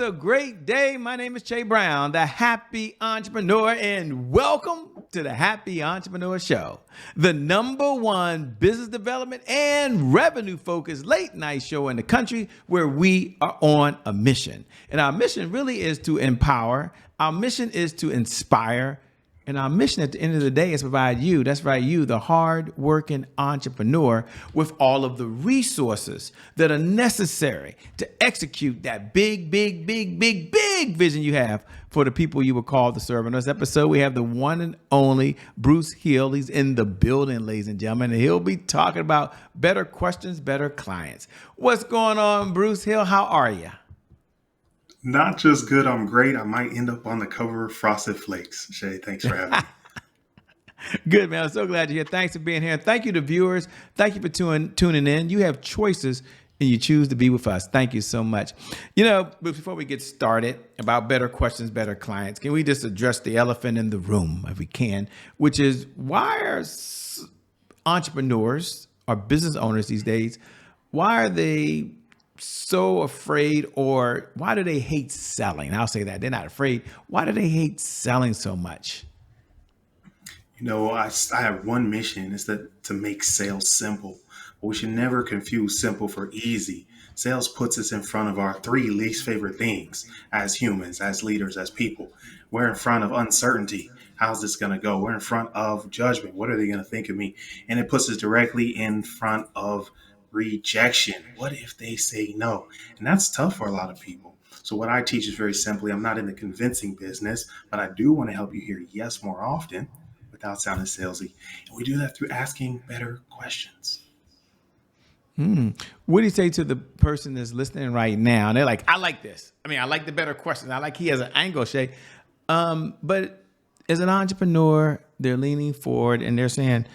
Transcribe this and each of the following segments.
A great day. My name is Jay Brown, the Happy Entrepreneur, and welcome to the Happy Entrepreneur Show, the #1 business development and revenue focused late night show in the country where we are on a mission. And our mission really is to empower. Our mission is to inspire. And our mission at the end of the day is to provide you, that's right, you, the hard-working entrepreneur, with all of the resources that are necessary to execute that big vision you have for the people you were called to serve. In this episode, we have the one and only Bruce Hill. He's in the building, ladies and gentlemen, and he'll be talking about better questions, better clients. What's going on, Bruce Hill? How are you? Not just good, I'm great. I might end up on the cover of Frosted Flakes. Shay, thanks for having me. Good, man. I'm so glad you're here. Thanks for being here. Thank you to viewers. Thank you for tuning in. You have choices and you choose to be with us. Thank you so much. You know, before we get started about better questions, better clients, can we just address the elephant in the room if we can, which is why are entrepreneurs or business owners these days, why are they so afraid, or why do they hate selling? I'll say that. They're not afraid. Why do they hate selling so much? You know, I have one mission, is to make sales simple. But we should never confuse simple for easy. Sales puts us in front of our 3 least favorite things as humans, as leaders, as people. We're in front of uncertainty. How's this going to go? We're in front of judgment. What are they going to think of me? And it puts us directly in front of rejection. What if they say no? And that's tough for a lot of people. So what I teach is very simply, I'm not in the convincing business, but I do want to help you hear yes more often without sounding salesy. And we do that through asking better questions. What do you say to the person that's listening right now? And they're like, I like this. I mean, I like the better questions. I like he has an angle, Shay. But as an entrepreneur, they're leaning forward and they're saying,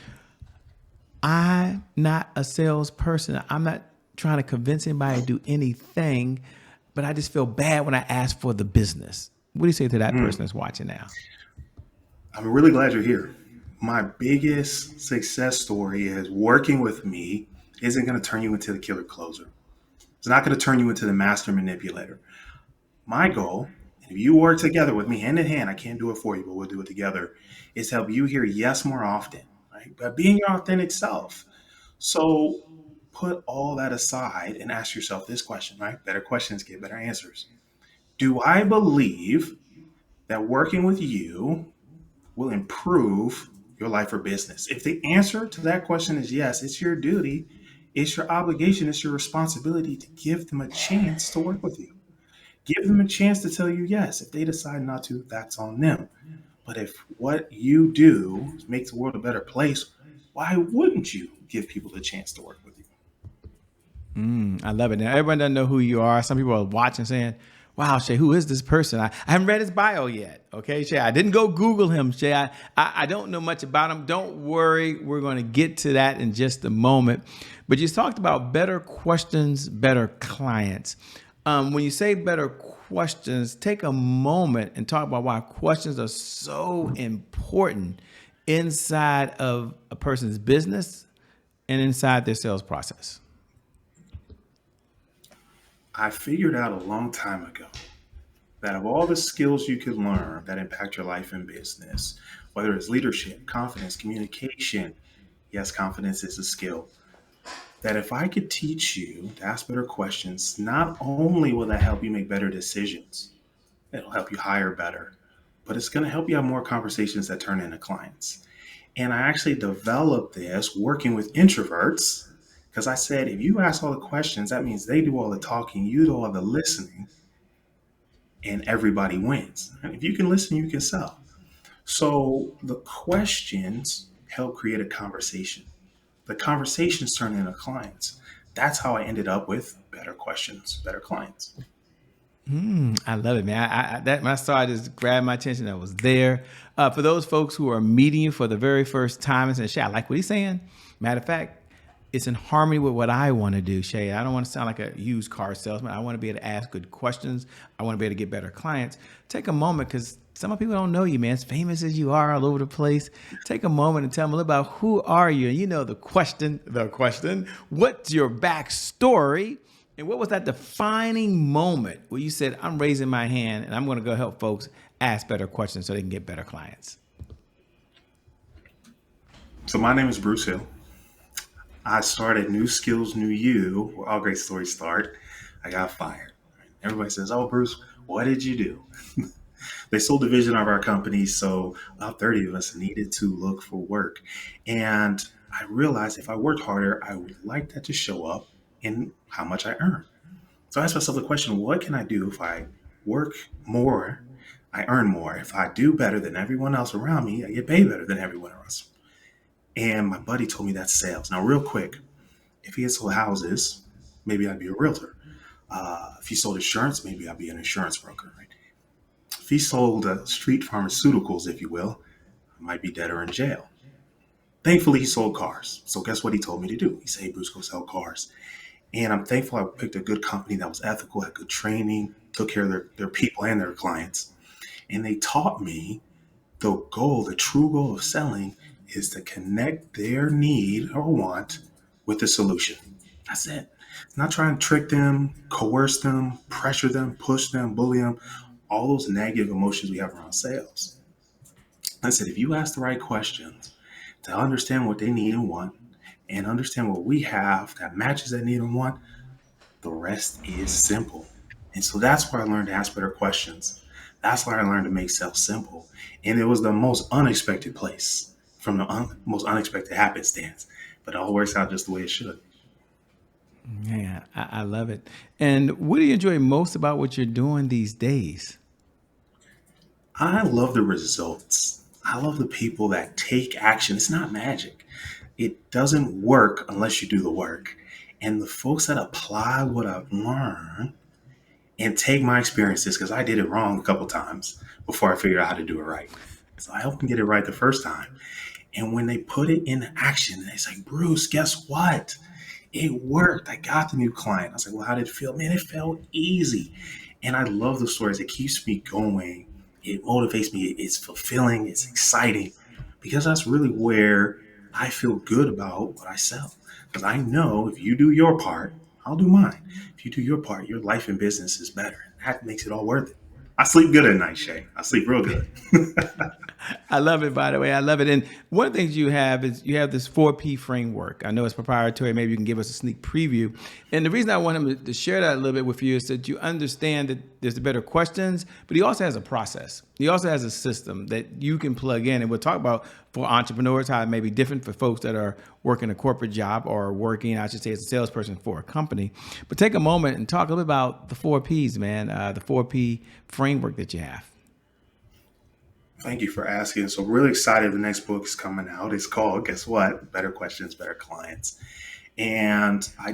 I'm not a salesperson. I'm not trying to convince anybody to do anything, but I just feel bad when I ask for the business. What do you say to that person that's watching now? I'm really glad you're here. My biggest success story is working with me isn't going to turn you into the killer closer. It's not going to turn you into the master manipulator. My goal, if you work together with me hand in hand, I can't do it for you, but we'll do it together, is to help you hear yes more often. But being your authentic self. So put all that aside and ask yourself this question, right? Better questions get better answers. Do I believe that working with you will improve your life or business? If the answer to that question is yes, it's your duty, it's your obligation, it's your responsibility to give them a chance to work with you. Give them a chance to tell you yes. If they decide not to, that's on them. But if what you do makes the world a better place, why wouldn't you give people a chance to work with you? I love it. Now, everyone doesn't know who you are. Some people are watching saying, wow, Shay, who is this person? I haven't read his bio yet. Okay, Shay, I didn't go Google him, Shay. I don't know much about him. Don't worry. We're going to get to that in just a moment. But you talked about better questions, better clients. When you say better questions, take a moment and talk about why questions are so important inside of a person's business and inside their sales process. I figured out a long time ago that of all the skills you could learn that impact your life and business, whether it's leadership, confidence, communication, yes, confidence is a skill, that if I could teach you to ask better questions, not only will that help you make better decisions, it'll help you hire better, but it's going to help you have more conversations that turn into clients. And I actually developed this working with introverts because I said, if you ask all the questions, that means they do all the talking, you do all the listening, and everybody wins. And if you can listen, you can sell. So the questions help create a conversation. The conversations turn into clients. That's how I ended up with better questions, better clients. I love it, man. That when I saw it, just grabbed my attention. That was there. For those folks who are meeting you for the very first time and saying, Shay, I like what he's saying. Matter of fact, it's in harmony with what I want to do, Shay. I don't want to sound like a used car salesman. I want to be able to ask good questions. I want to be able to get better clients. Take a moment, because some people don't know you, man. As famous as you are all over the place, take a moment and tell them a little about who are you. And you know the question, what's your backstory? And what was that defining moment where you said, I'm raising my hand and I'm going to go help folks ask better questions so they can get better clients? So my name is Bruce Hill. I started New Skills, New You, where all great stories start. I got fired. Everybody says, "Oh, Bruce, what did you do?" They sold the vision of our company, so about 30 of us needed to look for work. And I realized if I worked harder, I would like that to show up in how much I earn. So I asked myself the question, what can I do if I work more, I earn more? If I do better than everyone else around me, I get paid better than everyone else. And my buddy told me that's sales. Now, real quick, if he had sold houses, maybe I'd be a realtor. If he sold insurance, maybe I'd be an insurance broker. Right? If he sold street pharmaceuticals, if you will, I might be dead or in jail. Thankfully, he sold cars. So guess what he told me to do? He said, "Hey, Bruce, go sell cars." And I'm thankful I picked a good company that was ethical, had good training, took care of their people and their clients. And they taught me the true goal of selling is to connect their need or want with the solution. That's it. It's not trying to trick them, coerce them, pressure them, push them, bully them, all those negative emotions we have around sales. I said, if you ask the right questions to understand what they need and want and understand what we have that matches that need and want, the rest is simple. And so that's where I learned to ask better questions. That's where I learned to make sales simple. And it was the most unexpected place from the most unexpected happenstance. But it all works out just the way it should. Yeah, I love it. And what do you enjoy most about what you're doing these days? I love the results. I love the people that take action. It's not magic. It doesn't work unless you do the work. And the folks that apply what I've learned and take my experiences, because I did it wrong a couple times before I figured out how to do it right. So I helped them get it right the first time. And when they put it into action, they say, "Bruce, guess what? It worked. I got the new client." I was like, "Well, how did it feel?" Man, it felt easy. And I love the stories. It keeps me going. It motivates me. It's fulfilling. It's exciting because that's really where I feel good about what I sell. Because I know if you do your part, I'll do mine. If you do your part, your life and business is better. That makes it all worth it. I sleep good at night, Shay. I sleep real good. I love it, by the way. I love it. And one of the things you have is you have this 4P framework. I know it's proprietary. Maybe you can give us a sneak preview. And the reason I want him to share that a little bit with you is that you understand that there's the better questions, but he also has a process. He also has a system that you can plug in. And we'll talk about for entrepreneurs, how it may be different for folks that are working a corporate job or working, I should say, as a salesperson for a company. But take a moment and talk a little bit about the 4Ps, man, the 4P framework that you have. Thank you for asking. So really excited. The next book is coming out. It's called, guess what? Better Questions, Better Clients. And I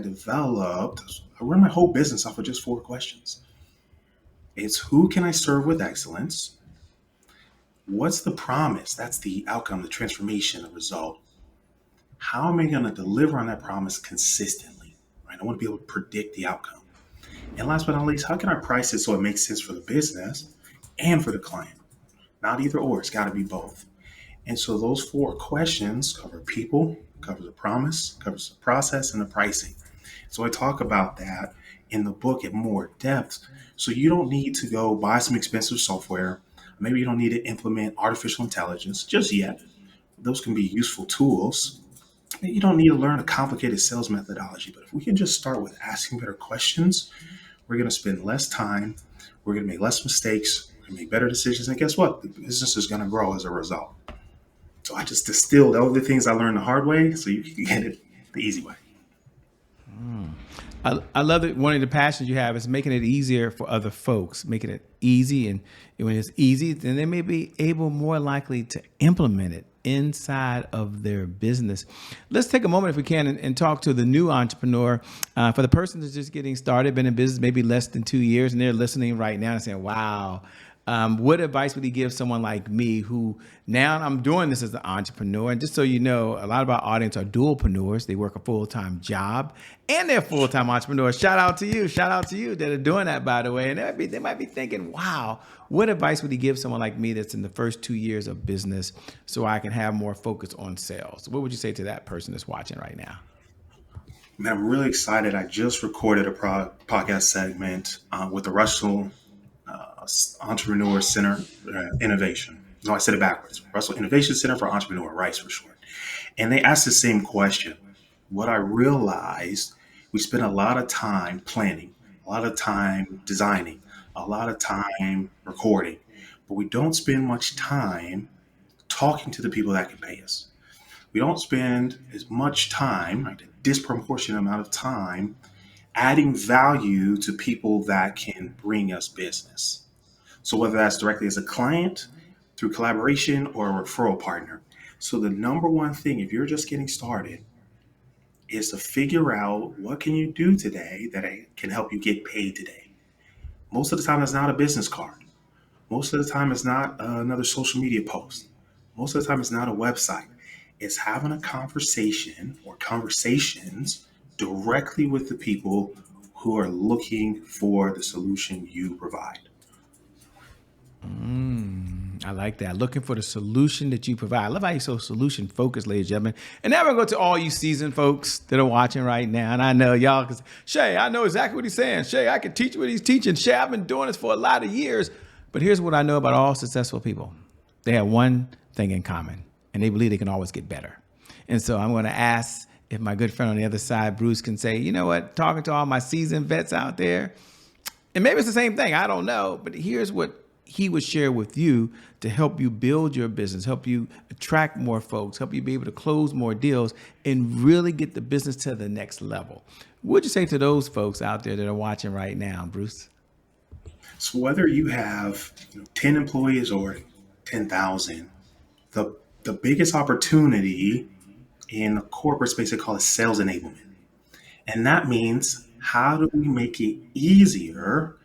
run my whole business off of just 4 questions. It's who can I serve with excellence? What's the promise? That's the outcome, the transformation, the result. How am I going to deliver on that promise consistently? Right? I want to be able to predict the outcome. And last but not least, how can I price it so it makes sense for the business and for the client? Not either or, it's got to be both. And so those 4 questions cover people, covers the promise, covers the process, and the pricing. So I talk about that in the book in more depth. So you don't need to go buy some expensive software. Maybe you don't need to implement artificial intelligence just yet. Those can be useful tools. You don't need to learn a complicated sales methodology. But if we can just start with asking better questions, we're going to spend less time. We're going to make less mistakes. We're going to make better decisions. And guess what? The business is going to grow as a result. So I just distilled all the things I learned the hard way so you can get it the easy way. I love that one of the passions you have is making it easier for other folks, making it easy. And when it's easy, then they may be more likely to implement it inside of their business. Let's take a moment, if we can, and talk to the new entrepreneur. For the person that's just getting started, been in business maybe less than 2 years, and they're listening right now and saying, wow, what advice would he give someone like me who now I'm doing this as an entrepreneur? And just so you know, a lot of our audience are dualpreneurs. They work a full-time job and they're full-time entrepreneurs. Shout out to you that are doing that, by the way. And they might be thinking, wow, what advice would he give someone like me that's in the first 2 years of business so I can have more focus on sales? What would you say to that person that's watching right now? Man, I'm really excited. I just recorded a podcast segment with the Russell Entrepreneur Center Innovation. No, I said it backwards. Russell Innovation Center for Entrepreneur, RICE for short. And they asked the same question. What I realized, we spend a lot of time planning, a lot of time designing, a lot of time recording, but we don't spend much time talking to the people that can pay us. We don't spend as much time, like a disproportionate amount of time, adding value to people that can bring us business. So whether that's directly as a client, through collaboration, or a referral partner. So the number one thing, if you're just getting started, is to figure out what can you do today that can help you get paid today. Most of the time, it's not a business card. Most of the time, it's not another social media post. Most of the time, it's not a website. It's having a conversation or conversations directly with the people who are looking for the solution you provide. I like that. Looking for the solution that you provide. I love how you're so solution focused, ladies and gentlemen. And now we're going to go to all you seasoned folks that are watching right now. And I know y'all, because Shay, I know exactly what he's saying. Shay, I can teach what he's teaching. Shay, I've been doing this for a lot of years. But here's what I know about all successful people. They have one thing in common, and they believe they can always get better. And so I'm going to ask if my good friend on the other side, Bruce, can say, you know what, talking to all my seasoned vets out there, and maybe it's the same thing, I don't know, but here's what he would share with you to help you build your business, help you attract more folks, help you be able to close more deals, and really get the business to the next level. What would you say to those folks out there that are watching right now, Bruce? So whether you have 10 employees or 10,000, the biggest opportunity in the corporate space, they call it sales enablement. And that means, how do we make it easier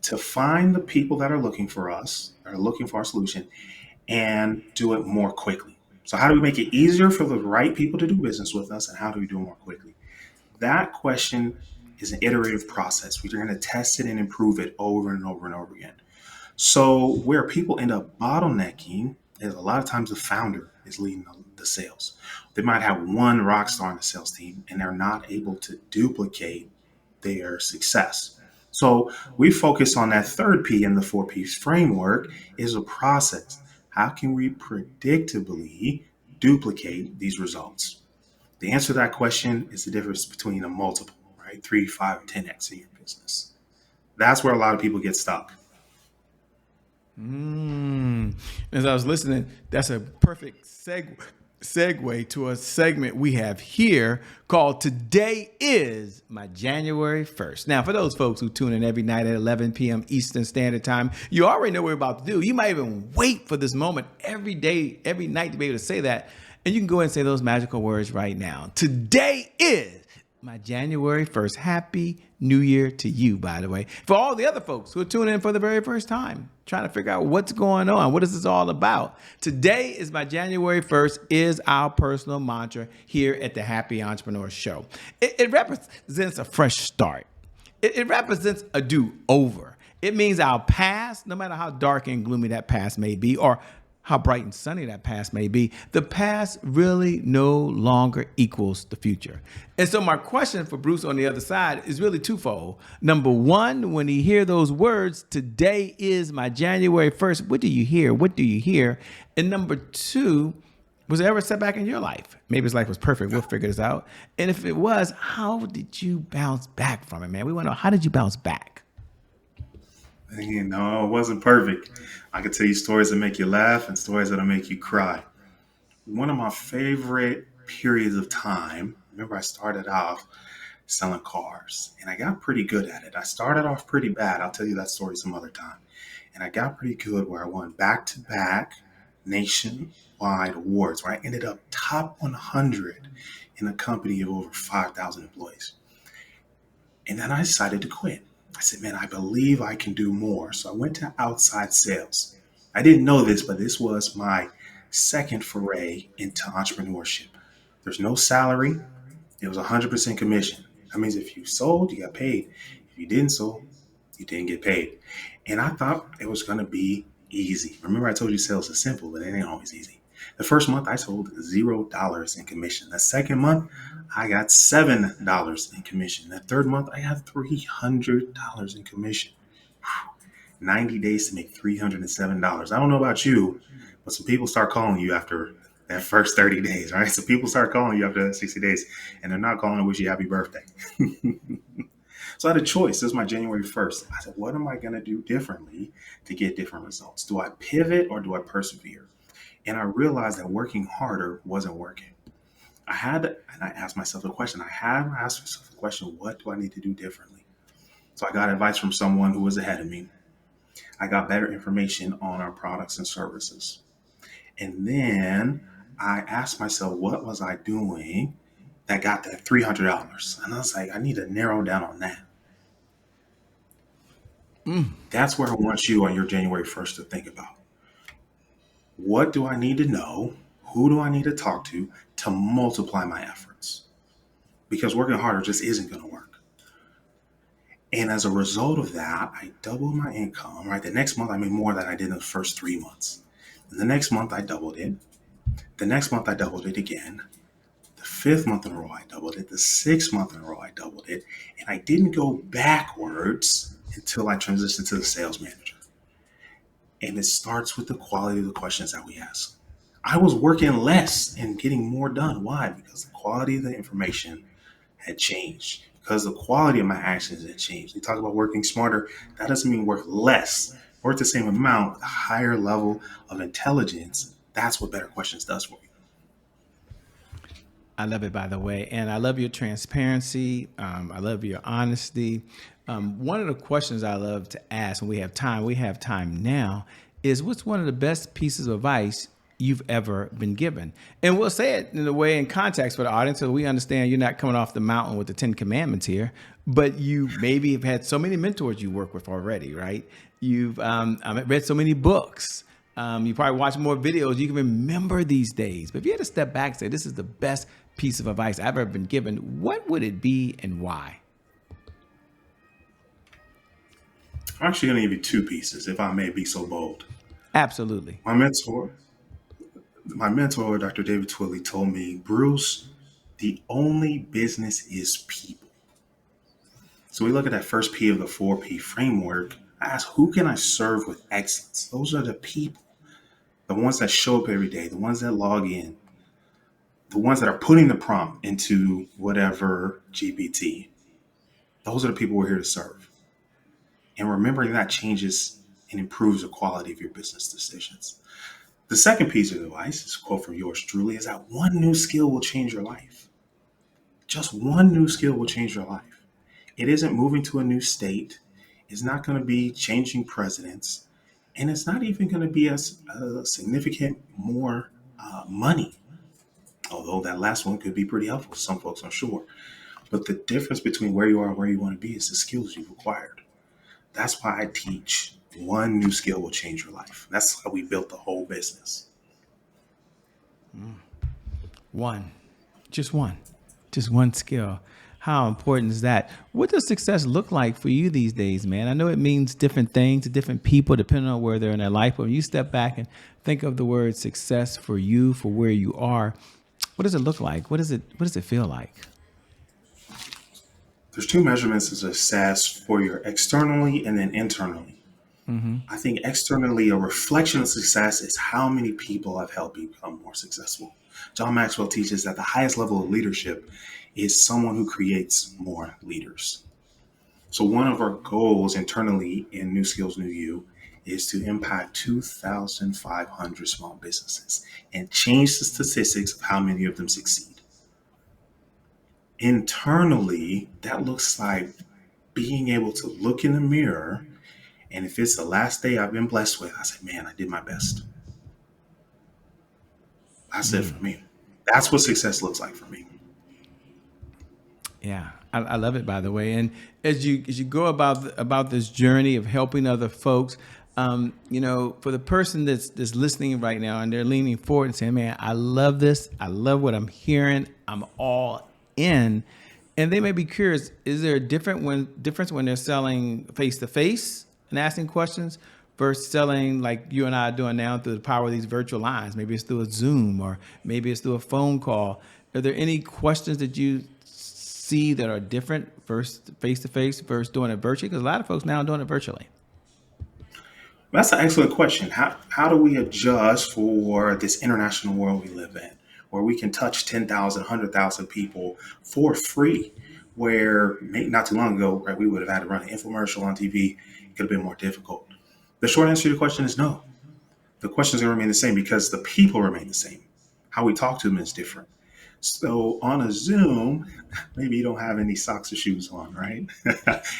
to find the people that are looking for us, that are looking for our solution, and do it more quickly? So how do we make it easier for the right people to do business with us, and how do we do it more quickly? That question is an iterative process. We're going to test it and improve it over and over and over again. So where people end up bottlenecking is, a lot of times the founder is leading the sales. They might have one rock star on the sales team, and they're not able to duplicate their success. So we focus on that third P in the 4Ps framework, is a process. How can we predictably duplicate these results? The answer to that question is the difference between a multiple, right? 3, 5, 10x in your business. That's where a lot of people get stuck. As I was listening, that's a perfect segue to a segment we have here called Today is My January 1st. Now, for those folks who tune in every night at 11 p.m. Eastern Standard Time, you already know what we're about to do. You might even wait for this moment every day, every night to be able to say that. And you can go ahead and say those magical words right now. Today is my January 1st. Happy New Year to you, by the way. For all the other folks who are tuning in for the very first time, trying to figure out what's going on, what is this all about? Today is my January 1st is our personal mantra here at the Happy Entrepreneur Show. It represents a fresh start. It represents a do-over. It means our past, no matter how dark and gloomy that past may be, or how bright and sunny that past may be, the past really no longer equals the future. And so my question for Bruce on the other side is really twofold. Number one, when you hear those words, today is my January 1st, what do you hear? What do you hear? And number two, was there ever a setback in your life? Maybe his life was perfect. We'll figure this out. And if it was, how did you bounce back from it, man? We want to know, how did you bounce back? No, it wasn't perfect. I could tell you stories that make you laugh and stories that'll make you cry. One of my favorite periods of time, remember I started off selling cars, and I got pretty good at it. I started off pretty bad. I'll tell you that story some other time. And I got pretty good where I won back-to-back nationwide awards, where I ended up top 100 in a company of over 5,000 employees. And then I decided to quit. I said, man, I believe I can do more. So I went to outside sales. I didn't know this, but this was my second foray into entrepreneurship. There's no salary. It was 100% commission. That means if you sold, you got paid. If you didn't sell, you didn't get paid. And I thought it was going to be easy. Remember, I told you sales is simple, but it ain't always easy. The first month I sold $0 in commission. The second month I got $7 in commission. The third month I got $300 in commission. 90 days to make $307. I don't know about you, but some people start calling you after that first 30 days, right? So people start calling you after 60 days and they're not calling to wish you happy birthday. So I had a choice. This is my January 1st. I said, what am I going to do differently to get different results? Do I pivot or do I persevere? And I realized that working harder wasn't working. And I asked myself a question. What do I need to do differently? So I got advice from someone who was ahead of me. I got better information on our products and services. And then I asked myself, what was I doing that got that $300? And I was like, I need to narrow down on that. That's where I want you on your January 1st to think about. What do I need to know? Who do I need to talk to multiply my efforts? Because working harder just isn't going to work. And as a result of that, I doubled my income, right? The next month, I made more than I did in the first 3 months. And the next month, I doubled it. The next month, I doubled it again. The 5th month in a row, I doubled it. The 6th month in a row, I doubled it. And I didn't go backwards until I transitioned to the sales manager. And it starts with the quality of the questions that we ask. I was working less and getting more done. Why? Because the quality of the information had changed. Because the quality of my actions had changed. We talk about working smarter. That doesn't mean work less. Work the same amount, a higher level of intelligence. That's what better questions does for you. I love it, by the way. And I love your transparency. I love your honesty. One of the questions I love to ask when we have time now, is what's one of the best pieces of advice you've ever been given? And we'll say it in a way in context for the audience so we understand you're not coming off the mountain with the 10 commandments here, but you maybe have had so many mentors you work with already, right? You've read so many books. You probably watch more videos. You can remember these days. But if you had to step back and say, this is the best piece of advice I've ever been given, what would it be and why? I'm actually going to give you 2 pieces, if I may be so bold. Absolutely. My mentor, Dr. David Twilley, told me, Bruce, the only business is people. So we look at that first P of the 4P framework. I ask, who can I serve with excellence? Those are the people, the ones that show up every day, the ones that log in, the ones that are putting the prompt into whatever GPT. Those are the people we're here to serve. And remembering that changes and improves the quality of your business decisions. The second piece of advice, is a quote from yours truly, is that one new skill will change your life. Just one new skill will change your life. It isn't moving to a new state. It's not going to be changing presidents. And it's not even going to be as significant more money. Although that last one could be pretty helpful to some folks, I'm sure. But the difference between where you are and where you want to be is the skills you've acquired. That's why I teach one new skill will change your life. That's how we built the whole business. One, just one skill. How important is that? What does success look like for you these days, man? I know it means different things to different people depending on where they're in their life. But when you step back and think of the word success for you, for where you are, what does it look like? What does it feel like? There's 2 measurements of success for your externally and then internally. I think externally, a reflection of success is how many people have helped you become more successful. John Maxwell teaches that the highest level of leadership is someone who creates more leaders. So one of our goals internally in New Skills, New You is to impact 2,500 small businesses and change the statistics of how many of them succeed. Internally, that looks like being able to look in the mirror, and if it's the last day I've been blessed with, I say, man, I did my best. That's it for me. That's what success looks like for me. Yeah, I love it, by the way. And as you go about this journey of helping other folks, for the person that's listening right now and they're leaning forward and saying, man, I love this. I love what I'm hearing. I'm all in. And they may be curious, is there a difference when they're selling face to face and asking questions versus selling like you and I are doing now through the power of these virtual lines? Maybe it's through a Zoom or maybe it's through a phone call. Are there any questions that you see that are different versus face to face versus doing it virtually? Because a lot of folks now are doing it virtually. That's an excellent question. How do we adjust for this international world we live in, where we can touch 10,000, 100,000 people for free, where not too long ago, right, we would have had to run an infomercial on TV. It could have been more difficult. The short answer to your question is no. The questions are going to remain the same because the people remain the same. How we talk to them is different. So on a Zoom, maybe you don't have any socks or shoes on, right?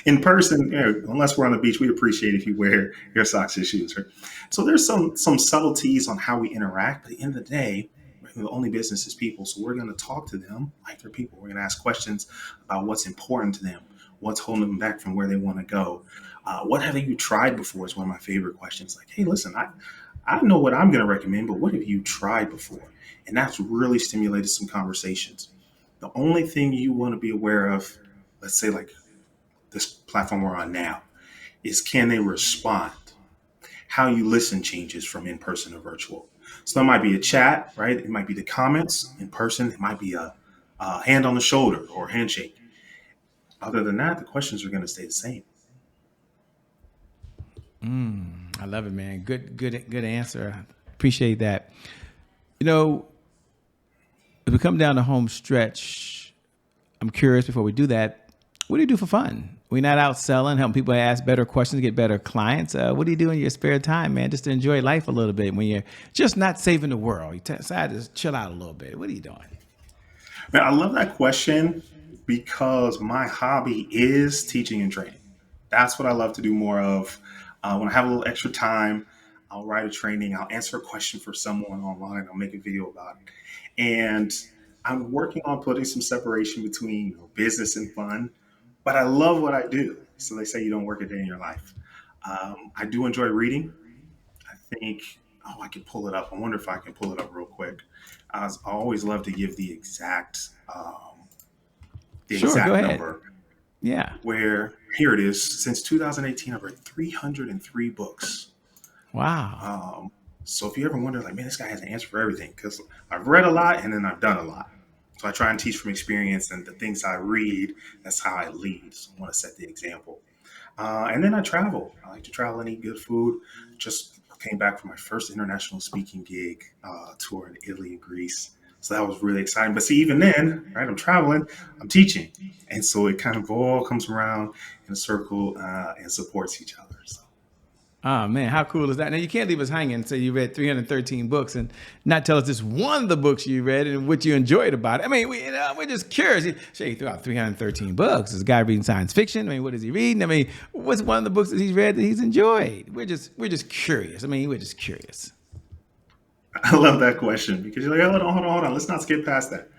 In person, unless we're on the beach, we'd appreciate if you wear your socks and shoes, right? So there's some subtleties on how we interact, but at the end of the day, the only business is people. So we're going to talk to them like they're people. We're going to ask questions about what's important to them, what's holding them back from where they want to go. What have you tried before is one of my favorite questions. Like, hey, listen, I know what I'm going to recommend, but what have you tried before? And that's really stimulated some conversations. The only thing you want to be aware of, let's say like this platform we're on now, is can they respond? How you listen changes from in person to virtual. So that might be a chat, right? It might be the comments in person. It might be a hand on the shoulder or a handshake. Other than that, the questions are going to stay the same. I love it, man. Good answer. Appreciate that. You know, if we come down the home stretch, I'm curious before we do that, what do you do for fun? We're not out selling, helping people ask better questions, get better clients. What do you do in your spare time, man, just to enjoy life a little bit when you're just not saving the world? You decide to chill out a little bit. What are you doing? Man, I love that question because my hobby is teaching and training. That's what I love to do more of. When I have a little extra time, I'll write a training, I'll answer a question for someone online, I'll make a video about it. And I'm working on putting some separation between business and fun, but I love what I do. So they say you don't work a day in your life. I do enjoy reading. I think, oh, I can pull it up. I wonder if I can pull it up real quick. I always love to give the Sure, go exact ahead. number. Yeah. Where here it is. Since 2018, I've read 303 books. Wow. So if you ever wonder, like, man, this guy has an answer for everything, because I've read a lot and then I've done a lot. So I try and teach from experience, and the things I read, that's how I lead. So I want to set the example. And then I travel. I like to travel and eat good food. Just came back from my first international speaking gig tour in Italy and Greece. So that was really exciting. But see, even then, right, I'm traveling, I'm teaching. And so it kind of all comes around in a circle and supports each other. So Oh man, how cool is that? Now you can't leave us hanging and say you read 313 books and not tell us just one of the books you read and what you enjoyed about it. I mean, we're just curious. Shay threw out 313 books. Is a guy reading science fiction? I mean, what is he reading? I mean, what's one of the books that he's read that he's enjoyed? We're just curious. I mean, we're just curious. I love that question because you're like, hold on. Let's not skip past that.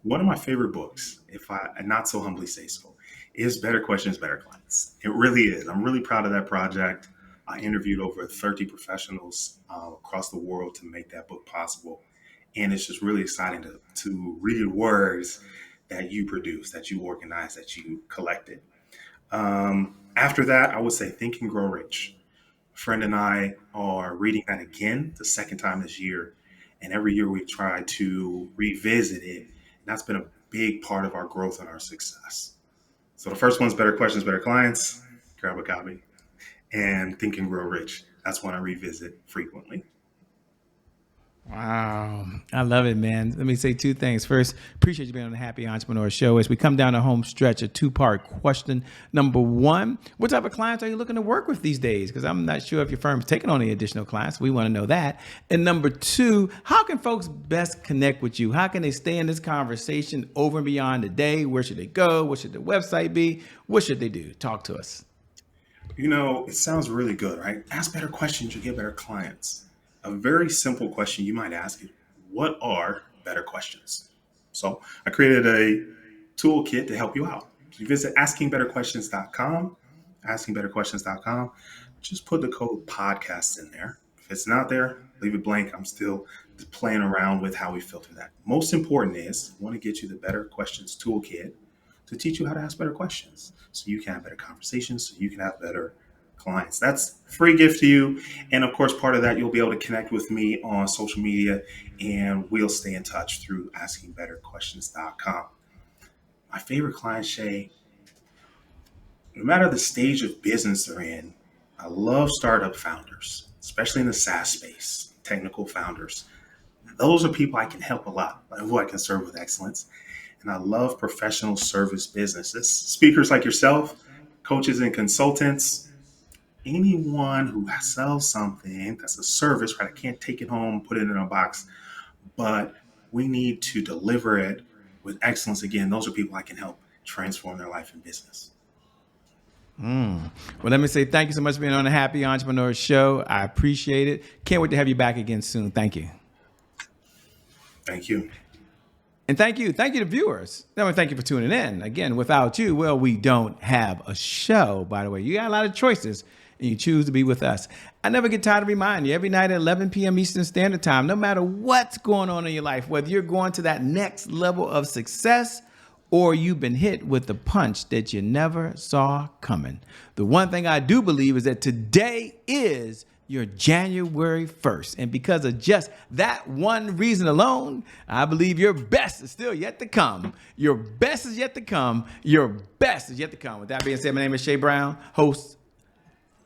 One of my favorite books, if I not so humbly say so, is Better Questions, Better Clients. It really is. I'm really proud of that project. I interviewed over 30 professionals across the world to make that book possible. And it's just really exciting to read words that you produce, that you organize, that you collected. After that, I would say Think and Grow Rich. A friend and I are reading that again the second time this year. And every year we try to revisit it. And that's been a big part of our growth and our success. So the first one's Better Questions, Better Clients. Grab a copy. And Think and Grow Rich. That's one I revisit frequently. Wow. I love it, man. Let me say two things. First, appreciate you being on the Happy Entrepreneur Show. As we come down the home stretch, a two-part question. Number one, what type of clients are you looking to work with these days? Because I'm not sure if your firm's taking on any additional clients. We want to know that. And number two, how can folks best connect with you? How can they stay in this conversation over and beyond the day? Where should they go? What should the website be? What should they do? Talk to us. It sounds really good, right? Ask better questions, you get better clients. A very simple question you might ask is, what are better questions? So I created a toolkit to help you out. So you visit askingbetterquestions.com, askingbetterquestions.com. Just put the code podcast in there. If it's not there, leave it blank. I'm still playing around with how we filter that. Most important is, I want to get you the Better Questions toolkit to teach you how to ask better questions so you can have better conversations, so you can have better clients. That's a free gift to you. And of course, part of that, you'll be able to connect with me on social media, and we'll stay in touch through askingbetterquestions.com. My favorite client, Shay, no matter the stage of business they're in, I love startup founders, especially in the SaaS space, technical founders. Those are people I can help a lot, who I can serve with excellence. And I love professional service businesses, speakers like yourself, coaches and consultants, anyone who sells something that's a service, right? I can't take it home, put it in a box, but we need to deliver it with excellence. Again, those are people I can help transform their life and business. Well, let me say thank you so much for being on the Happy Entrepreneur Show. I appreciate it. Can't wait to have you back again soon. Thank you. Thank you. And thank you to viewers. Thank you for tuning in. Again, without you, well, we don't have a show, by the way. You got a lot of choices, and you choose to be with us. I never get tired of reminding you, every night at 11 p.m. Eastern Standard Time, no matter what's going on in your life, whether you're going to that next level of success or you've been hit with the punch that you never saw coming. The one thing I do believe is that today is your January 1st. And because of just that one reason alone, I believe your best is still yet to come. Your best is yet to come. Your best is yet to come. With that being said, my name is Shay Brown, host.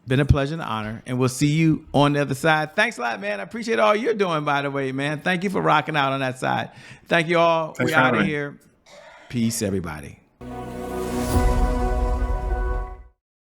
Been a pleasure and an honor. And we'll see you on the other side. Thanks a lot, man. I appreciate all you're doing, by the way, man. Thank you for rocking out on that side. Thank you all. Thanks We're out of here. Peace, everybody.